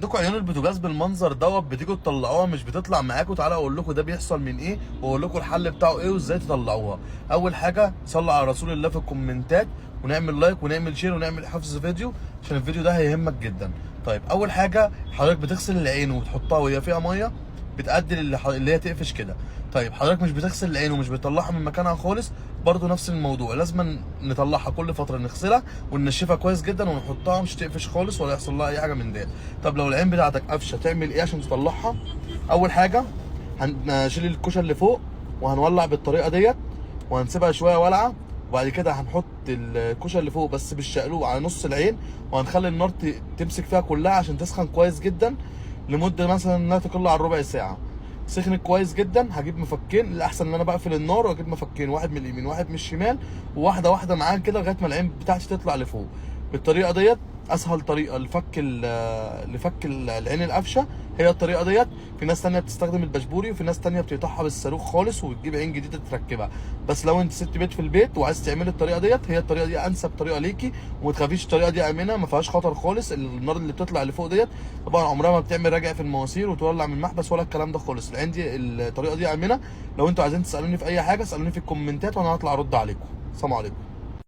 عندكم عيون البوتاجاز بالمنظر دوت بتيجوا تطلعوها مش بتطلع معاكم. تعالى اقول لكم ده بيحصل من ايه واقول لكم الحل بتاعه ايه وازاي تطلعوها. اول حاجه صلوا على رسول الله في الكومنتات ونعمل لايك ونعمل شير ونعمل حفظ فيديو عشان الفيديو ده هيهمك جدا. طيب اول حاجه حضرتك بتغسل العين وتحطها وهي فيها ميه بتأدي اللي هي تقفش كده. طيب حضرتك مش بتغسل العين ومش بتطلعها من مكانها خالص، برضو نفس الموضوع، لازم نطلعها كل فتره، نغسلها وننشفها كويس جدا ونحطها مش تقفش خالص ولا يحصل لها اي حاجه من ديت. طب لو العين بتاعتك قفشه تعمل ايه عشان تطلعها؟ اول حاجه هنشيل الكوشه اللي فوق وهنولع بالطريقه ديت وهنسيبها شويه ولعه، وبعد كده هنحط الكوشه اللي فوق بس بالشقلوب على نص العين وهنخلي النار تمسك فيها كلها عشان تسخن كويس جدا لمده مثلا لا تقل عن ربع ساعه. سخنت كويس جدا هجيب مفكين، الاحسن ان انا بقفل النار واجيب مفكين، واحد من اليمين واحد من الشمال، وواحده واحده معاك كده لغايه ما العين بتاعتي تطلع لفوق. بالطريقه ديت اسهل طريقه لفك العين القفشه هي الطريقه ديت. في ناس تانية بتستخدم البشبوري وفي ناس تانية بتقطعها بالصاروخ خالص وبتجيب عين جديده تركبها. بس لو انت ست بيت في البيت وعايز تعملي الطريقه ديت، هي الطريقه دي انسب طريقه ليكي وما تخافيش، الطريقه دي امنه ما فيهاش خطر خالص. النار اللي بتطلع لفوق ديت طبعا عمرها ما بتعمل رجع في المواسير وتولع من المحبس ولا الكلام ده خالص. العين دي الطريقه دي امنه. لو انتوا عايزين تسالوني في اي حاجه اسالوني في الكومنتات وانا هطلع ارد عليكم. السلام عليكم.